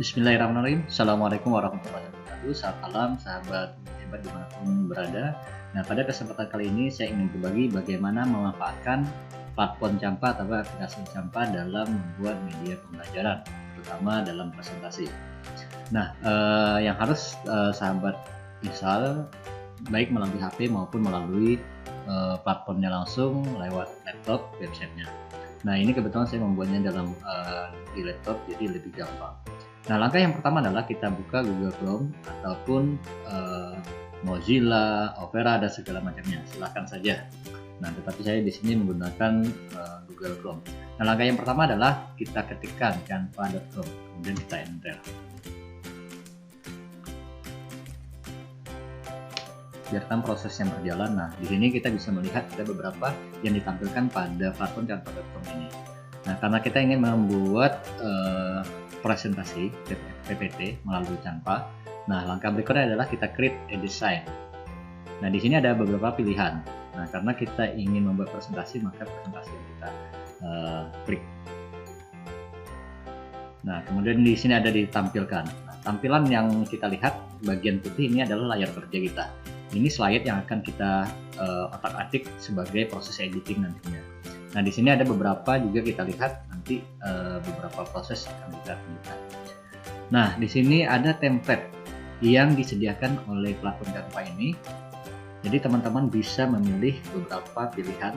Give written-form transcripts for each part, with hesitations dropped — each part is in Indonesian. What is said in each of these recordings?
Bismillahirrahmanirrahim. Assalamualaikum warahmatullahi wabarakatuh. Selamat malam sahabat hebat dimanapun berada. Nah, pada kesempatan kali ini saya ingin berbagi bagaimana memanfaatkan platform Canva atau aplikasi Canva dalam membuat media pembelajaran, terutama dalam presentasi. Nah, yang harus sahabat install baik melalui HP maupun melalui platformnya langsung lewat laptop websitenya. Nah, ini kebetulan saya membuatnya dalam di laptop, jadi lebih gampang. Nah, langkah yang pertama adalah kita buka Google Chrome ataupun Mozilla, Opera, dan segala macamnya. Silahkan saja. Nah, tetapi saya di sini menggunakan Google Chrome. Nah, langkah yang pertama adalah kita ketikkan canva.com, kemudian kita enter. Biarkan prosesnya berjalan. Nah, di sini kita bisa melihat ada beberapa yang ditampilkan pada platform canva.com ini. Nah, karena kita ingin membuat presentasi PPT melalui Canva. Nah, langkah berikutnya adalah kita create a design. Nah, di sini ada beberapa pilihan. Nah, karena kita ingin membuat presentasi, maka presentasi yang kita klik. Nah, kemudian di sini ada ditampilkan. Nah, tampilan yang kita lihat bagian putih ini adalah layar kerja kita. Ini slide yang akan kita otak-atik sebagai proses editing nantinya. Nah, di sini ada beberapa juga kita lihat nanti beberapa proses yang akan kita tunjukkan. Nah, di sini ada template yang disediakan oleh platform Canva ini. Jadi teman-teman bisa memilih beberapa pilihan.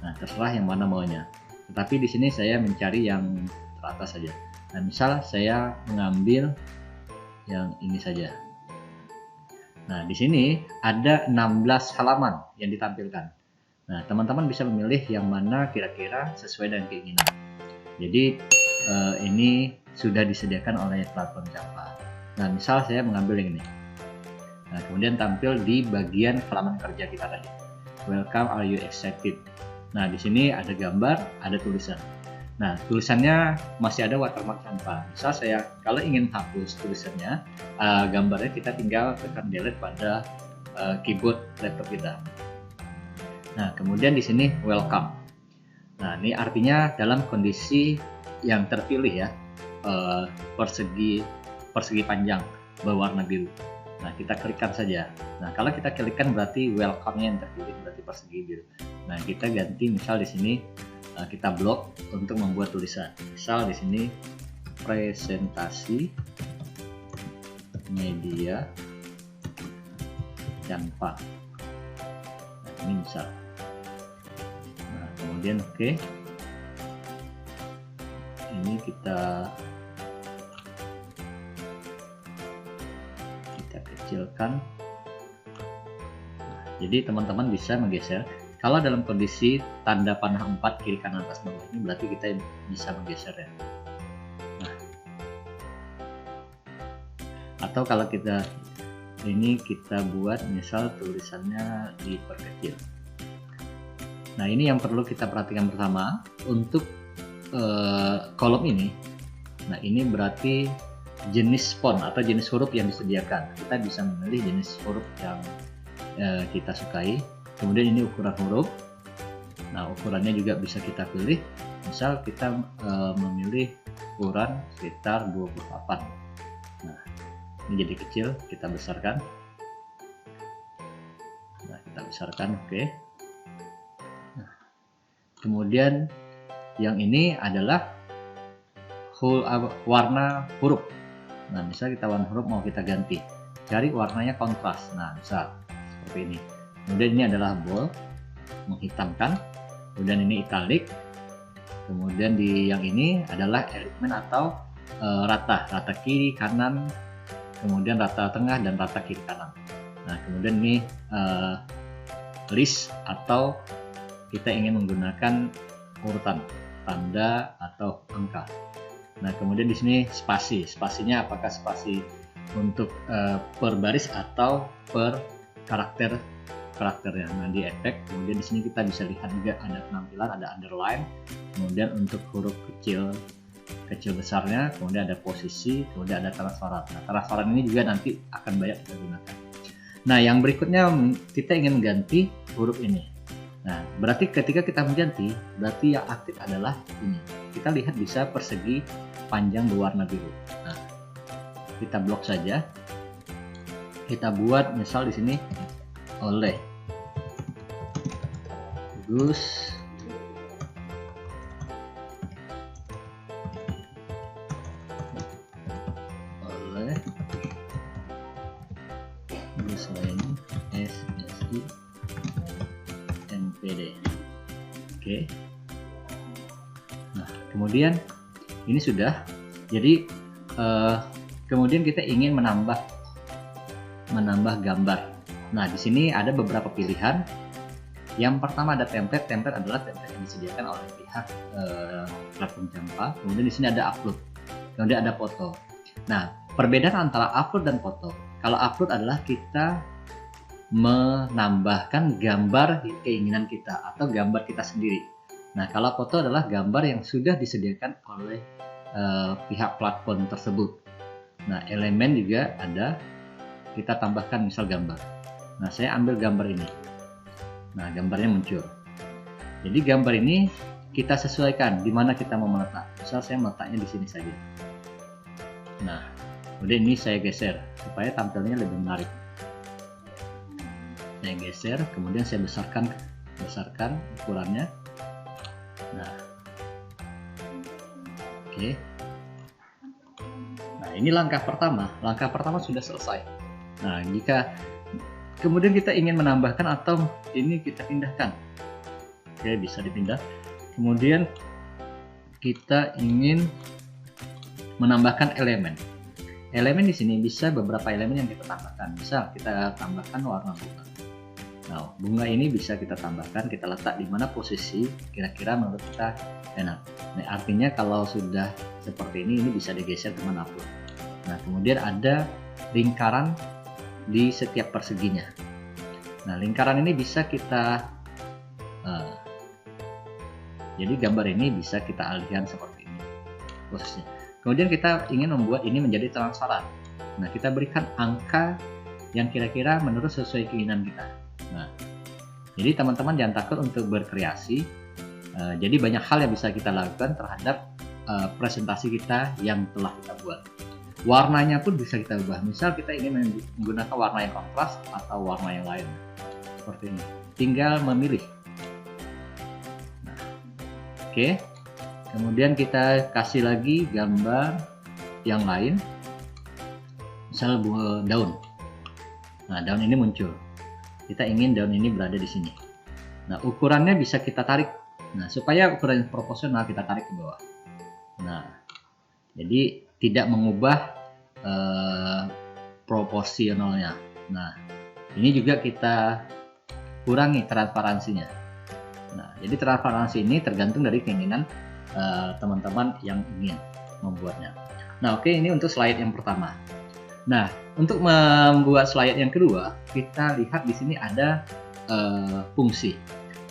Nah, terserah yang mana maunya. Tetapi di sini saya mencari yang teratas saja. Nah, misal saya mengambil yang ini saja. Nah, di sini ada 16 halaman yang ditampilkan. Nah, teman-teman bisa memilih yang mana kira-kira sesuai dengan keinginan. Jadi, ini sudah disediakan oleh platform Canva. Nah, misal saya mengambil yang ini. Nah, kemudian tampil di bagian halaman kerja kita tadi. Welcome, are you excited? Nah, di sini ada gambar, ada tulisan. Nah, tulisannya masih ada watermark Canva. Misal saya kalau ingin hapus tulisannya, gambarnya kita tinggal tekan delete pada keyboard laptop kita. Nah, kemudian di sini welcome. Nah, ini artinya dalam kondisi yang terpilih ya, persegi panjang berwarna biru. Nah, kita klikkan saja. Nah, kalau kita klikkan berarti welcome-nya yang terpilih berarti persegi biru. Nah, kita ganti misal di sini kita blok untuk membuat tulisan. Misal di sini presentasi media Canva. Nah, ini misal. Nah, kemudian oke. Ini kita kecilkan. Nah, jadi teman-teman bisa menggeser. Kalau dalam kondisi tanda panah 4 kiri kanan atas bawah ini berarti kita bisa menggeser ya. Nah, atau kalau kita ini kita buat misal tulisannya diperkecil. Nah, ini yang perlu kita perhatikan bersama untuk kolom ini. Nah, ini berarti jenis font atau jenis huruf yang disediakan. Kita bisa memilih jenis huruf yang kita sukai. Kemudian ini ukuran huruf. Nah, ukurannya juga bisa kita pilih. Misal kita memilih ukuran sekitar 28. Nah, ini jadi kecil, kita besarkan. Nah, kita besarkan, oke. Nah, kemudian yang ini adalah warna huruf. Nah, misal kita warna huruf mau kita ganti, cari warnanya kontras. Nah, misal seperti ini. Kemudian ini adalah bold, menghitamkan. Kemudian ini italic. Kemudian di yang ini adalah alignment atau rata kiri kanan, kemudian rata tengah dan rata kiri kanan. Nah, kemudian ini list atau kita ingin menggunakan urutan tanda atau angka. Nah, kemudian di sini spasinya apakah spasi untuk per baris atau per karakternya. Nah, di efek kemudian di sini kita bisa lihat juga ada penampilan, ada underline, kemudian untuk huruf kecil besarnya, kemudian ada posisi, kemudian ada transparan. Nah, transparan ini juga nanti akan banyak kita gunakan. Nah, yang berikutnya kita ingin ganti huruf ini. Nah, berarti ketika kita mengganti, berarti yang aktif adalah ini. Kita lihat bisa persegi panjang berwarna biru. Nah, kita blok saja. Kita buat misal di sini oleh Gus Laini SSI NPD. Oke. Nah, kemudian ini sudah. Jadi kemudian kita ingin menambah gambar. Nah, di sini ada beberapa pilihan. Yang pertama ada template. Template adalah template yang disediakan oleh pihak platform Jampa. Kemudian di sini ada upload. Kemudian ada foto. Nah, perbedaan antara upload dan foto. Kalau upload adalah kita menambahkan gambar keinginan kita atau gambar kita sendiri. Nah, kalau foto adalah gambar yang sudah disediakan oleh pihak platform tersebut. Nah, elemen juga ada, kita tambahkan misal gambar. Nah, saya ambil gambar ini. Nah, gambarnya muncul. Jadi gambar ini kita sesuaikan di mana kita mau meletak. Misal saya meletaknya di sini saja. Nah, kemudian ini saya geser supaya tampilnya lebih menarik. Saya geser, kemudian saya besarkan ukurannya. Nah, oke. Nah, ini langkah pertama. Langkah pertama sudah selesai. Nah, jika kemudian kita ingin menambahkan atau ini kita pindahkan, oke, bisa dipindah. Kemudian kita ingin menambahkan elemen. Elemen di sini bisa beberapa elemen yang kita tambahkan. Misal kita tambahkan warna bunga. Nah, bunga ini bisa kita tambahkan, kita letak di mana posisi kira-kira menurut kita enak. Nah, artinya kalau sudah seperti ini bisa digeser kemanapun. Nah, kemudian ada lingkaran di setiap perseginya. Nah, lingkaran ini bisa kita jadi gambar ini bisa kita alihkan seperti ini posisinya. Kemudian kita ingin membuat ini menjadi transparan. Nah, kita berikan angka yang kira-kira menurut sesuai keinginan kita. Nah, jadi teman-teman jangan takut untuk berkreasi. Jadi banyak hal yang bisa kita lakukan terhadap presentasi kita yang telah kita buat. Warnanya pun bisa kita ubah. Misal kita ingin menggunakan warna yang kontras atau warna yang lain. Seperti ini. Tinggal memilih. Nah, oke. Kemudian kita kasih lagi gambar yang lain. Misal daun. Nah, daun ini muncul. Kita ingin daun ini berada di sini. Nah, ukurannya bisa kita tarik. Nah, supaya ukuran proporsional kita tarik ke bawah. Nah, jadi tidak mengubah proporsionalnya. Nah, ini juga kita kurangi transparansinya. Nah, jadi transparansi ini tergantung dari keinginan teman-teman yang ingin membuatnya. Nah, oke, ini untuk slide yang pertama. Nah, untuk membuat slide yang kedua, kita lihat di sini ada fungsi.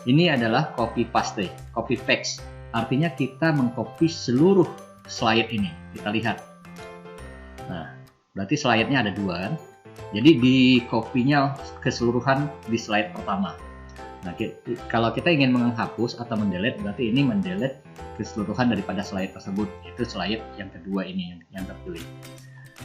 Ini adalah copy paste, copy paste. Artinya kita mengcopy seluruh slide ini. Kita lihat. Nah, berarti slide-nya ada dua kan? Jadi di copy-nya keseluruhan di slide pertama. Nah, kalau kita ingin menghapus atau mendelete, berarti ini mendelete keseluruhan daripada slide tersebut. Itu slide yang kedua ini yang terpilih.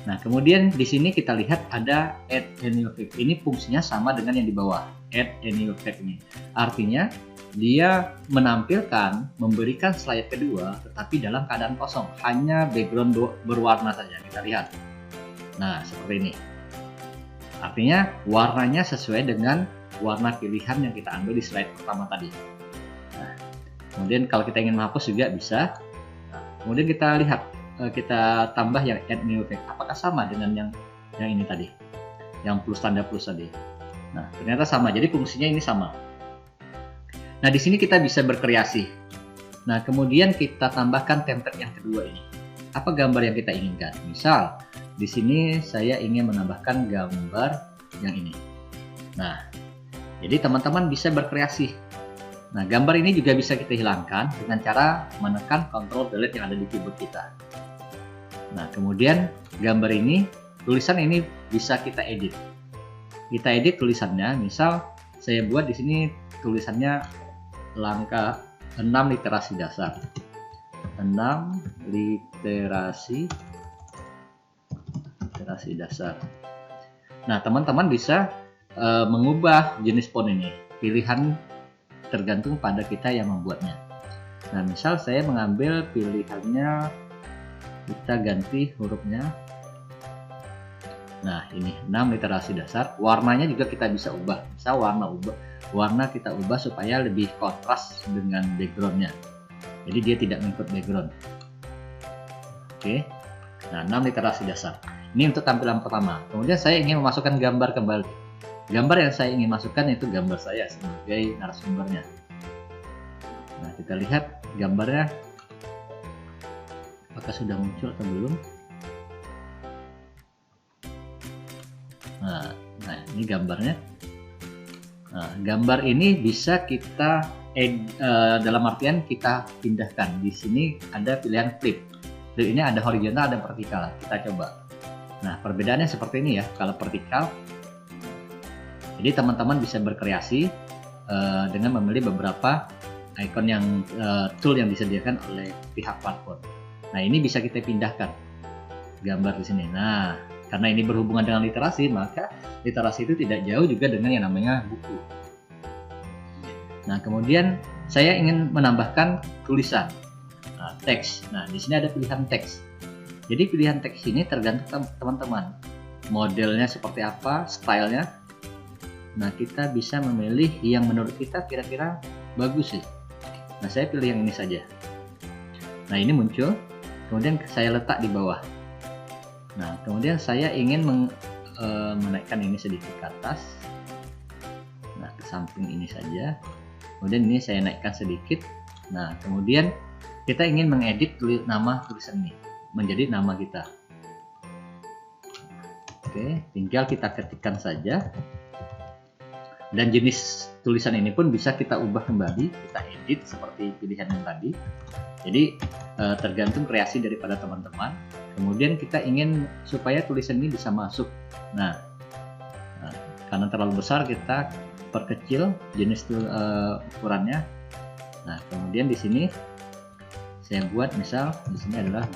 Nah, kemudian di sini kita lihat ada add a new fact. Ini fungsinya sama dengan yang di bawah, add a new fact ini. Artinya dia menampilkan, memberikan slide kedua, tetapi dalam keadaan kosong, hanya background berwarna saja. Kita lihat. Nah, seperti ini. Artinya warnanya sesuai dengan warna pilihan yang kita ambil di slide pertama tadi. Nah, kemudian kalau kita ingin menghapus juga bisa. Nah, kemudian kita lihat, kita tambah yang add new fact. Apakah sama dengan yang ini tadi, yang plus tanda plus tadi? Nah, ternyata sama. Jadi fungsinya ini sama. Nah, di sini kita bisa berkreasi. Nah, kemudian kita tambahkan template yang kedua ini. Apa gambar yang kita inginkan? Misal, di sini saya ingin menambahkan gambar yang ini. Nah, jadi teman-teman bisa berkreasi. Nah, gambar ini juga bisa kita hilangkan dengan cara menekan Ctrl Delete yang ada di keyboard kita. Nah, kemudian gambar ini, tulisan ini bisa kita edit. Kita edit tulisannya. Misal, saya buat di sini tulisannya langkah 6 literasi dasar. 6 literasi dasar. Nah, teman-teman bisa mengubah jenis font ini. Pilihan tergantung pada kita yang membuatnya. Nah, misal saya mengambil pilihannya, kita ganti hurufnya. Nah, ini 6 literasi dasar. Warnanya juga kita bisa ubah. Misal warna kita ubah supaya lebih kontras dengan backgroundnya. Jadi dia tidak mengikut background. Oke. Nah, 6 literasi dasar. Ini untuk tampilan pertama. Kemudian saya ingin memasukkan gambar kembali. Gambar yang saya ingin masukkan itu gambar saya sebagai narasumbernya. Nah, kita lihat gambarnya apakah sudah muncul atau belum. Nah, ini gambarnya. Nah, gambar ini bisa kita dalam artian kita pindahkan. Di sini ada pilihan flip. Flip ini ada horizontal, ada vertikal. Kita coba. Nah, perbedaannya seperti ini ya. Kalau vertikal, jadi teman-teman bisa berkreasi dengan memilih beberapa icon yang tool yang disediakan oleh pihak platform. Nah, ini bisa kita pindahkan gambar di sini. Nah, karena ini berhubungan dengan literasi, maka literasi itu tidak jauh juga dengan yang namanya buku. Nah, kemudian saya ingin menambahkan tulisan, teks. Nah, di sini ada pilihan teks. Jadi pilihan teks ini tergantung teman-teman. Modelnya seperti apa, stylenya. Nah, kita bisa memilih yang menurut kita kira-kira bagus sih. Nah, saya pilih yang ini saja. Nah, ini muncul. Kemudian saya letak di bawah. Nah, kemudian saya ingin menaikkan ini sedikit ke atas. Nah, ke samping ini saja. Kemudian ini saya naikkan sedikit. Nah, kemudian kita ingin mengedit nama tulisan ini menjadi nama kita. Oke, tinggal kita ketikkan saja. Dan jenis tulisan ini pun bisa kita ubah kembali, kita edit seperti pilihan yang tadi. Jadi tergantung kreasi daripada teman-teman. Kemudian kita ingin supaya tulisan ini bisa masuk. Nah, karena terlalu besar kita perkecil jenis ukurannya. Nah, kemudian di sini saya buat misal di sini adalah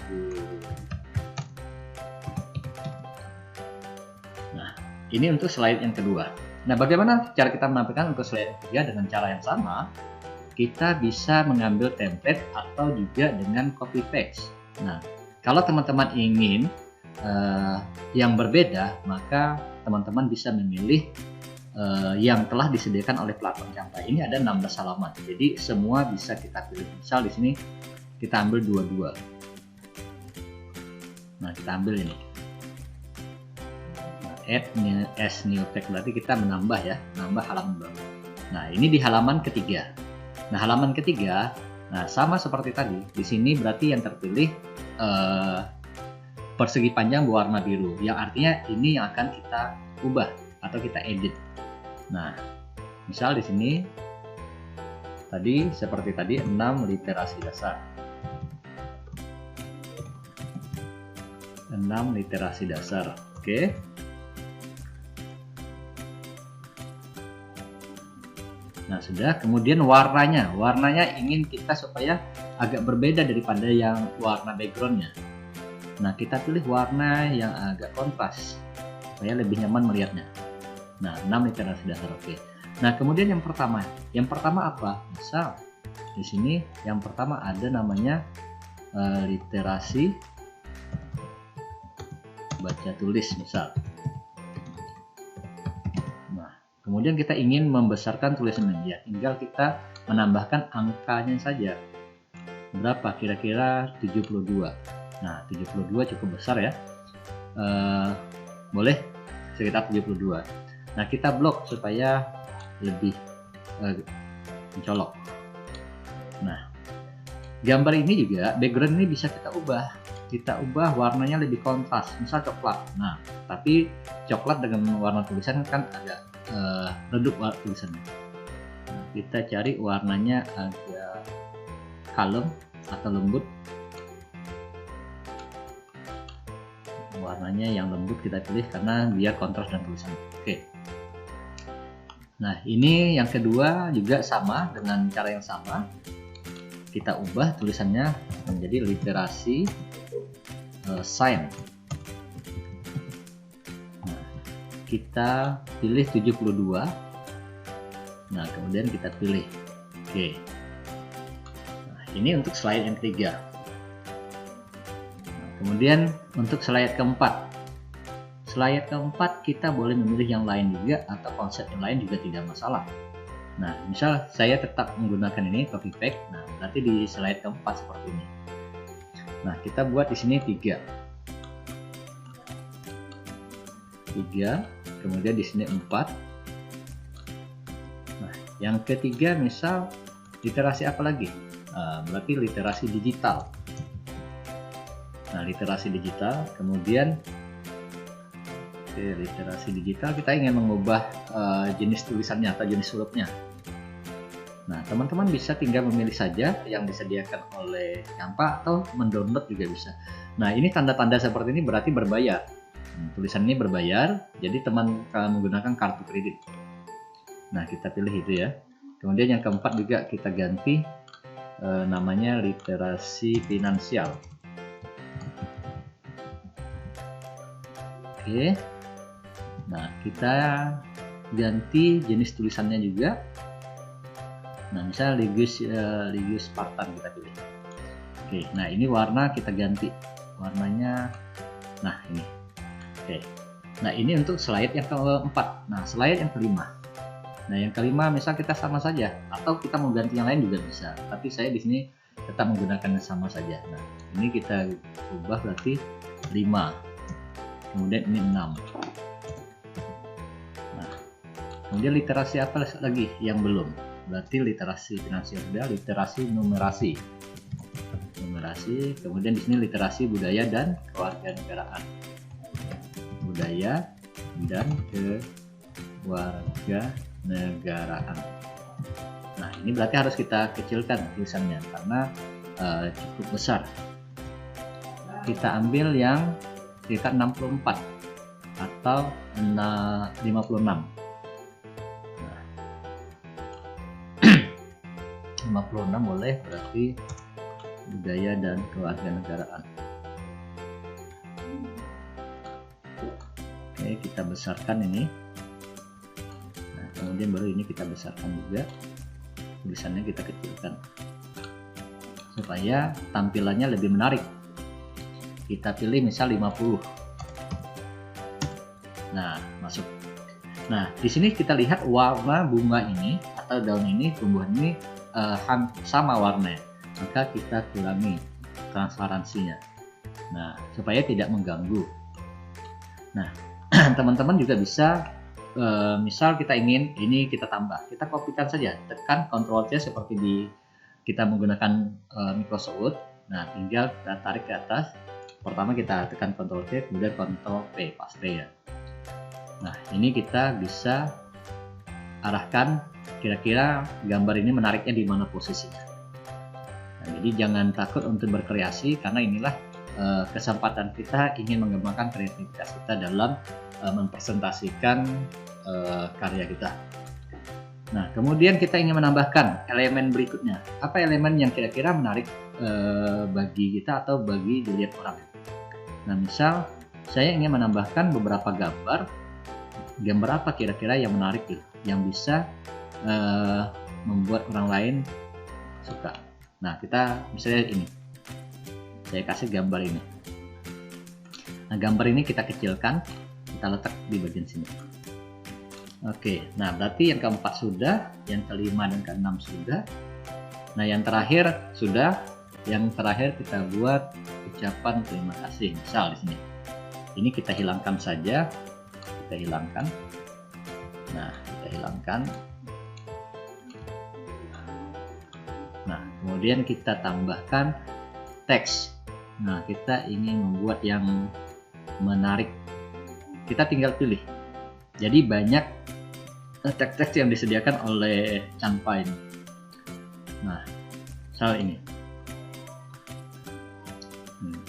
Nah, ini untuk slide yang kedua. Nah, bagaimana cara kita menampilkan untuk slide yang ketiga? Dengan cara yang sama, kita bisa mengambil template atau juga dengan copy paste. Nah, kalau teman-teman ingin yang berbeda, maka teman-teman bisa memilih yang telah disediakan oleh platform Canva. Ini ada 16 halaman, jadi semua bisa kita pilih. Misal di sini kita ambil dua-dua. Nah, kita ambil ini. Add new text, berarti kita menambah ya, menambah halaman baru. Nah, ini di halaman ketiga. Nah, halaman ketiga, nah sama seperti tadi. Di sini berarti yang terpilih persegi panjang berwarna biru, yang artinya ini yang akan kita ubah atau kita edit. Nah, misal di sini tadi seperti tadi 6 literasi dasar. 6 literasi dasar. Oke. Nah, sudah. Kemudian warnanya ingin kita supaya agak berbeda daripada yang warna backgroundnya. Nah, kita pilih warna yang agak kontras supaya lebih nyaman melihatnya. Nah, 6 literasi dasar. Oke. Nah, kemudian yang pertama apa? Misal di sini yang pertama ada namanya literasi baca tulis misal. Kemudian kita ingin membesarkan tulisan ini, ya tinggal kita menambahkan angkanya saja. Berapa? Kira-kira 72. Nah, 72 cukup besar ya. Boleh sekitar 72. Nah, kita blok supaya lebih mencolok. Nah, gambar ini juga, background ini bisa kita ubah. Kita ubah warnanya lebih kontras, misal coklat. Nah, tapi coklat dengan warna tulisan kan agak redup tulisannya. Nah, kita cari warnanya agak kalem atau lembut. Warnanya yang lembut kita pilih karena biar kontras dengan tulisan. Oke. Nah, ini yang kedua juga sama dengan cara yang sama. Kita ubah tulisannya menjadi literasi sign. Nah, kita pilih 72. Nah, kemudian kita pilih oke. Nah, ini untuk slide yang ketiga. Nah, kemudian untuk slide keempat. Slide keempat kita boleh memilih yang lain juga atau konsep yang lain juga tidak masalah. Nah, misal saya tetap menggunakan ini copy paste. Nah, berarti di slide keempat seperti ini. Nah, kita buat di sini 3. Kemudian di sini 4. Nah, yang ketiga misal literasi apa lagi? Berarti literasi digital. Nah, literasi digital, kemudian literasi digital kita ingin mengubah jenis tulisannya atau jenis hurufnya. Nah, teman-teman bisa tinggal memilih saja yang disediakan oleh Canva atau mendownload juga bisa. Nah, ini tanda-tanda seperti ini berarti berbayar. Tulisan ini berbayar, jadi teman menggunakan kartu kredit. Nah, kita pilih itu ya. Kemudian yang keempat juga kita ganti namanya literasi finansial. Oke. Nah, kita ganti jenis tulisannya juga. Nah, misalnya Ligius Spartan kita pilih. Oke, nah ini warna kita ganti. Warnanya, nah ini. Oke, nah ini untuk slide yang keempat. Nah, slide yang kelima. Nah, yang kelima misal kita sama saja, atau kita mau ganti yang lain juga bisa. Tapi saya di sini tetap menggunakan yang sama saja. Nah, ini kita ubah berarti 5. Kemudian ini 6. Kemudian literasi apa lagi yang belum? Berarti literasi finansial sudah, literasi numerasi. Kemudian di sini literasi budaya dan kewarganegaraan. Budaya dan kewarganegaraan. Nah, ini berarti harus kita kecilkan tulisannya karena cukup besar. Kita ambil yang sekitar 64 atau 56. 56 boleh, berarti budaya dan kewarganegaraan. Oke, kita besarkan ini. Nah, kemudian baru ini kita besarkan juga. Tulisannya kita kecilkan supaya tampilannya lebih menarik. Kita pilih misal 50. Nah, masuk. Nah, di sini kita lihat warna bunga ini atau daun ini, tumbuhan ini sama warnanya, maka kita kurangi transparansinya. Nah, supaya tidak mengganggu. Nah, teman-teman juga bisa misal kita ingin ini kita tambah, kita kopikan saja, tekan Ctrl C seperti kita menggunakan Microsoft Word. Nah, tinggal kita tarik ke atas. Pertama kita tekan Ctrl C, kemudian Ctrl P, paste ya. Nah, ini kita bisa arahkan kira-kira gambar ini menariknya di mana posisinya. Nah, jadi jangan takut untuk berkreasi karena inilah kesempatan kita ingin mengembangkan kreativitas kita dalam mempresentasikan karya kita. Nah, kemudian kita ingin menambahkan elemen berikutnya. Apa elemen yang kira-kira menarik bagi kita atau bagi dilihat orang? Nah, misal saya ingin menambahkan beberapa gambar. Gambar apa kira-kira yang menarik gitu, yang bisa membuat orang lain suka. Nah, kita misalnya ini, saya kasih gambar ini. Nah, gambar ini kita kecilkan, kita letak di bagian sini. Oke, nah berarti yang keempat sudah, yang kelima dan keenam sudah. Nah, yang terakhir sudah, yang terakhir kita buat ucapan terima kasih. Misal di sini, ini kita hilangkan saja, kita hilangkan. Nah, kita hilangkan. Nah, kemudian kita tambahkan teks. Nah, kita ingin membuat yang menarik. Kita tinggal pilih. Jadi banyak teks-teks yang disediakan oleh Canva ini. Nah, misal ini.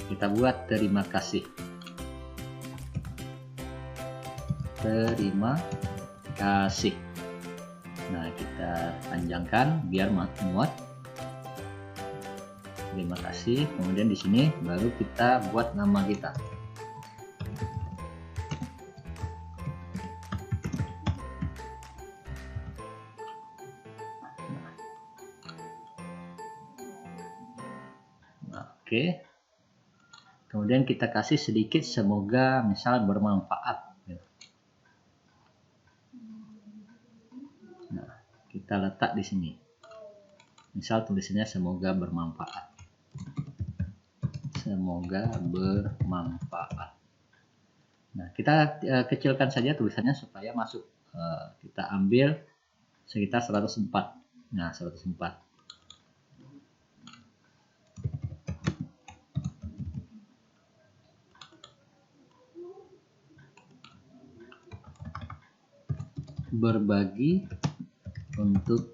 Kita buat terima kasih. Terima kasih. Nah, kita panjangkan biar muat. Terima kasih. Kemudian di sini baru kita buat nama kita. Oke. Kemudian kita kasih sedikit semoga misal bermanfaat. Nah, kita letak di sini. Misal tulisannya semoga bermanfaat. Semoga bermanfaat. Nah, kita kecilkan saja tulisannya supaya masuk. Kita ambil sekitar 104. Nah, 104. Berbagi untuk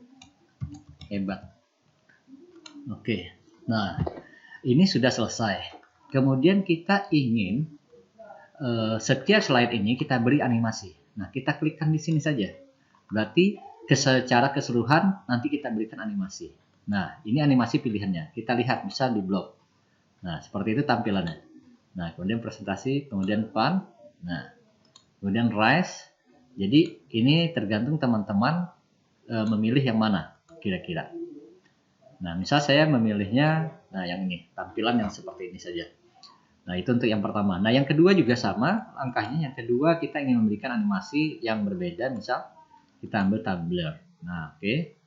hebat. Oke. Nah, ini sudah selesai. Kemudian kita ingin setiap slide ini kita beri animasi. Nah, kita klikkan di sini saja. Berarti secara keseluruhan nanti kita berikan animasi. Nah, ini animasi pilihannya. Kita lihat bisa di blog. Nah, seperti itu tampilannya. Nah, kemudian presentasi, kemudian fun. Nah, kemudian rise. Jadi ini tergantung teman-teman memilih yang mana kira-kira. Nah, misal saya memilihnya, nah yang ini, tampilan yang seperti ini saja. Nah, itu untuk yang pertama. Nah, yang kedua juga sama langkahnya. Yang kedua kita ingin memberikan animasi yang berbeda, misal kita ambil Tumblr. Nah, oke.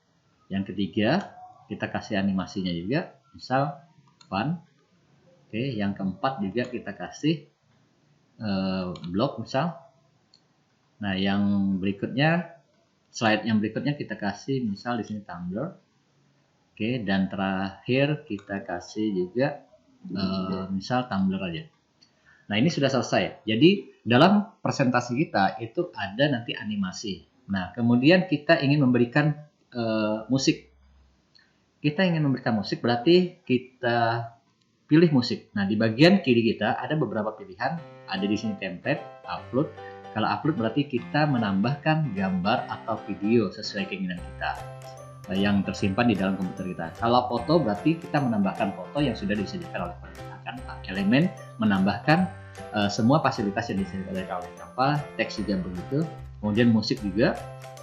Yang ketiga kita kasih animasinya juga, misal fun. Oke, yang keempat juga kita kasih blog misal. Nah, yang berikutnya, slide yang berikutnya kita kasih misal di sini Tumblr. Oke, dan terakhir kita kasih juga misal Tumblr aja. Nah, ini sudah selesai. Jadi, dalam presentasi kita itu ada nanti animasi. Nah, kemudian kita ingin memberikan musik. Kita ingin memberikan musik berarti kita pilih musik. Nah, di bagian kiri kita ada beberapa pilihan. Ada di sini template, upload. Kalau upload berarti kita menambahkan gambar atau video sesuai keinginan kita yang tersimpan di dalam komputer kita. Kalau foto berarti kita menambahkan foto yang sudah disediakan oleh Canva. Elemen menambahkan semua fasilitas yang disediakan oleh Canva. Teks juga begitu. Kemudian musik juga,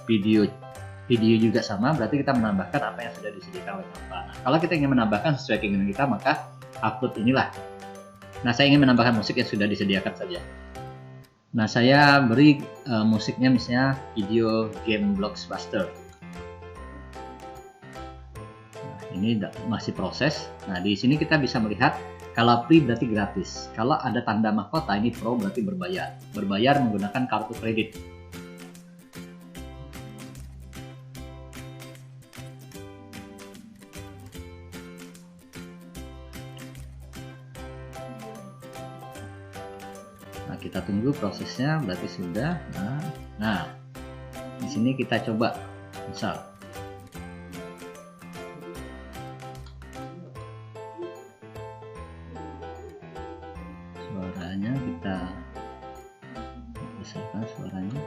video juga sama. Berarti kita menambahkan apa yang sudah disediakan oleh Canva. Nah, kalau kita ingin menambahkan sesuai keinginan kita, maka upload inilah. Nah, saya ingin menambahkan musik yang sudah disediakan saja. Nah, saya beri musiknya misalnya video game Blockbuster. Nah, ini masih proses. Nah, di sini kita bisa melihat kalau free berarti gratis. Kalau ada tanda mahkota ini pro berarti berbayar. Berbayar menggunakan kartu kredit. Nah, kita tunggu prosesnya, berarti sudah. Nah, di sini kita coba, misal suaranya kita besarkan suaranya.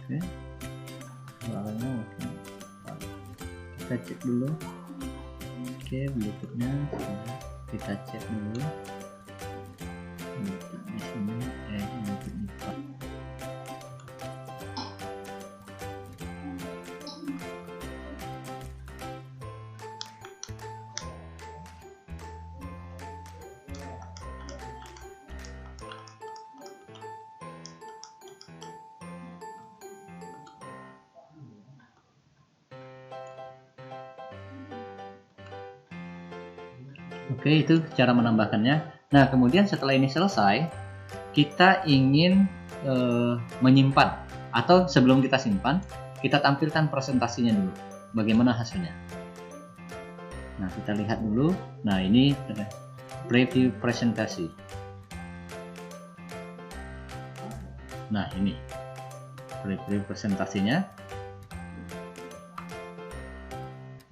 Oke. Suaranya mungkin kita cek dulu. Oke, berikutnya kita cek dulu di sini untuk IPA. Oke, itu cara menambahkannya. Nah, kemudian setelah ini selesai, kita ingin menyimpan, atau sebelum kita simpan, kita tampilkan presentasinya dulu. Bagaimana hasilnya? Nah, kita lihat dulu. Nah, ini preview presentasi. Nah, ini preview presentasinya.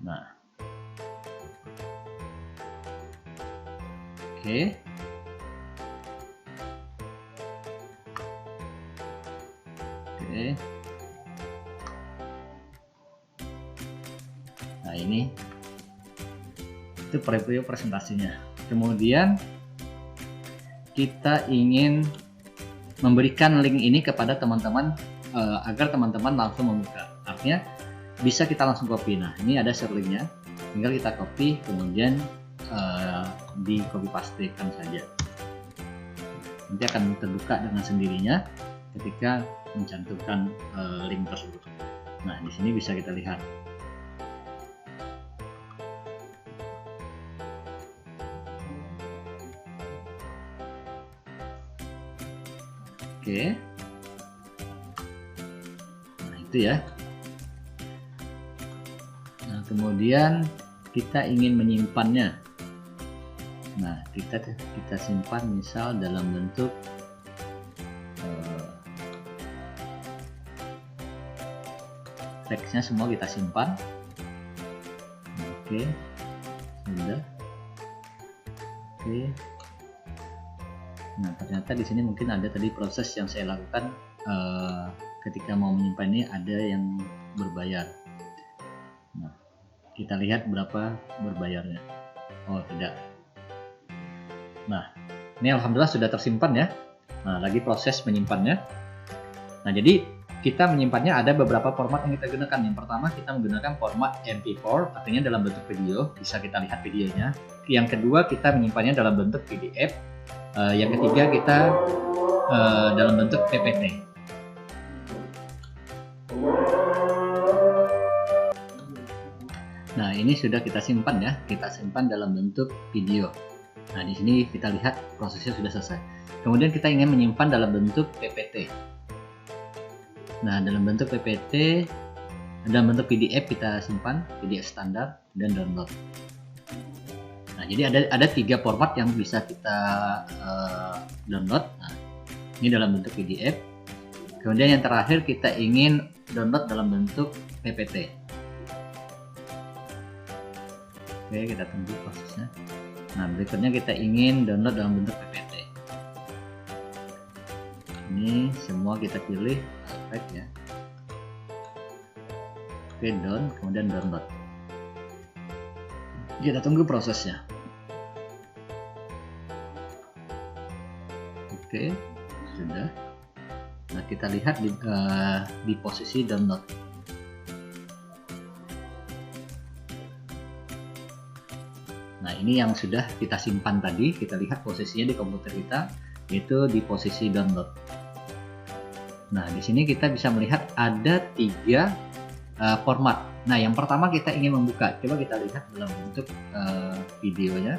Nah, Oke. Oke. Nah, ini itu preview presentasinya. Kemudian kita ingin memberikan link ini kepada teman-teman agar teman-teman langsung membuka. Artinya bisa kita langsung copy. Nah, ini ada share linknya, tinggal kita copy, kemudian di copy pastekan saja. Nanti akan terbuka dengan sendirinya ketika mencantumkan link tersebut. Nah, di sini bisa kita lihat. Oke. Nah, itu ya. Nah, kemudian kita ingin menyimpannya. Nah, kita simpan misal dalam bentuk teksnya semua kita simpan. Oke, sudah. Oke. Nah, ternyata di sini mungkin ada tadi proses yang saya lakukan ketika mau menyimpan ini, ada yang berbayar. Nah, kita lihat berapa berbayarnya. Oh, tidak. Nah, ini alhamdulillah sudah tersimpan ya. Nah, lagi proses menyimpannya. Nah, jadi kita menyimpannya ada beberapa format yang kita gunakan. Yang pertama, kita menggunakan format MP4, artinya dalam bentuk video, bisa kita lihat videonya. Yang kedua, kita menyimpannya dalam bentuk PDF. Yang ketiga, kita dalam bentuk PPT. Nah, ini sudah kita simpan ya, kita simpan dalam bentuk video. Nah, di sini kita lihat prosesnya sudah selesai. Kemudian kita ingin menyimpan dalam bentuk PPT. Nah, dalam bentuk PPT, dalam bentuk PDF kita simpan, PDF standar dan download. Nah, jadi ada 3 format yang bisa kita download. Nah, ini dalam bentuk PDF. Kemudian yang terakhir kita ingin download dalam bentuk PPT. Oke, kita tunggu prosesnya. Nah, berikutnya kita ingin download dalam bentuk PPT. Ini semua kita pilih perfect ya. Oke, kemudian download. Kita tunggu prosesnya. Oke, sudah. Nah, kita lihat di posisi download. Nah, ini yang sudah kita simpan tadi. Kita lihat posisinya di komputer kita, yaitu di posisi download. Nah, di sini kita bisa melihat ada 3 format. Nah, yang pertama kita ingin membuka. Coba kita lihat dalam bentuk videonya.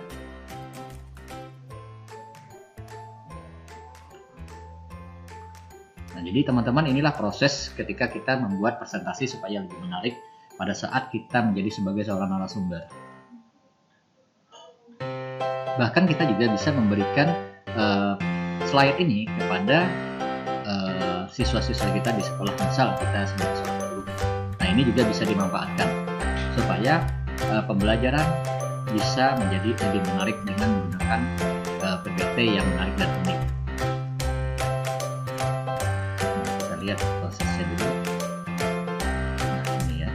Nah, jadi teman-teman, inilah proses ketika kita membuat presentasi supaya lebih menarik pada saat kita menjadi sebagai seorang narasumber. Bahkan kita juga bisa memberikan slide ini kepada siswa-siswa kita di sekolah, misal kita sebagai seorang guru. Nah, ini juga bisa dimanfaatkan supaya pembelajaran bisa menjadi lebih menarik dengan menggunakan PPT yang menarik dan unik. Nah, kita lihat prosesnya dulu. Nah, ini ya.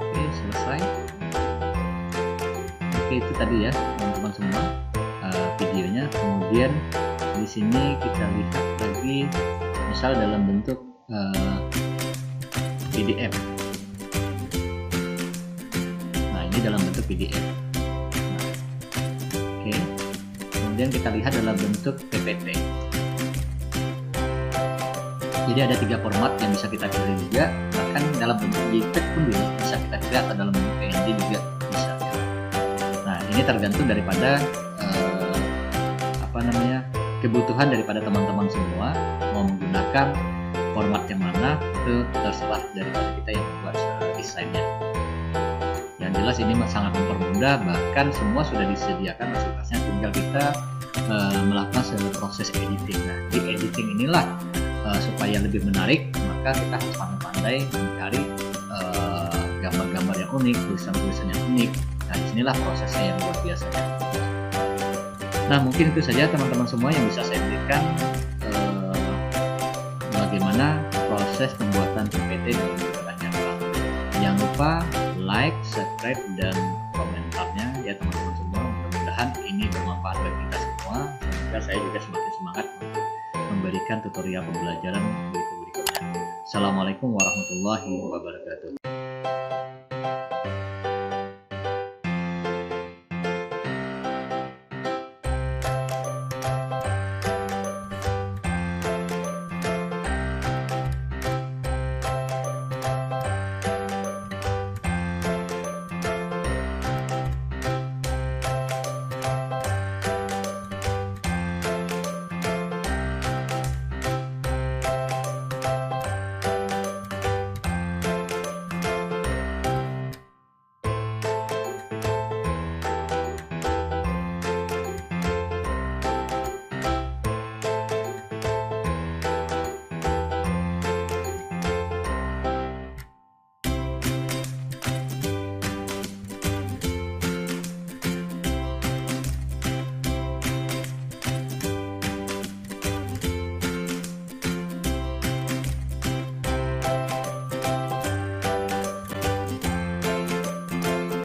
Oke, selesai. Oke, itu tadi ya teman-teman semua videonya. Kemudian di sini kita lihat lagi misal dalam bentuk PDF. Nah, ini dalam bentuk PDF. Nah, oke. Kemudian kita lihat dalam bentuk PPT. Jadi ada 3 format yang bisa kita pilih juga. Bahkan dalam bentuk JPEG pun bisa kita pilih, atau dalam bentuk PNG juga bisa. Nah, ini tergantung daripada kebutuhan daripada teman-teman semua. Mau menggunakan format yang mana itu terserah daripada kita yang membuat desainnya. Yang jelas ini sangat mempermudah, bahkan semua sudah disediakan fasilitasnya, tinggal kita melakukan proses editing. Nah, di editing inilah supaya lebih menarik, maka kita harus pandai-pandai mencari gambar-gambar yang unik, tulisan-tulisan yang unik. Nah, disinilah prosesnya yang luar biasa. Nah, mungkin itu saja teman-teman semua yang bisa saya berikan bagaimana proses pembuatan PPT dengan menggunakan Canva. Jangan lupa like, subscribe, dan komentarnya ya teman-teman semua. Mudah-mudahan ini bermanfaat bagi kita semua. Sehingga saya juga semakin semangat untuk memberikan tutorial pembelajaran berikutnya. Assalamualaikum warahmatullahi wabarakatuh.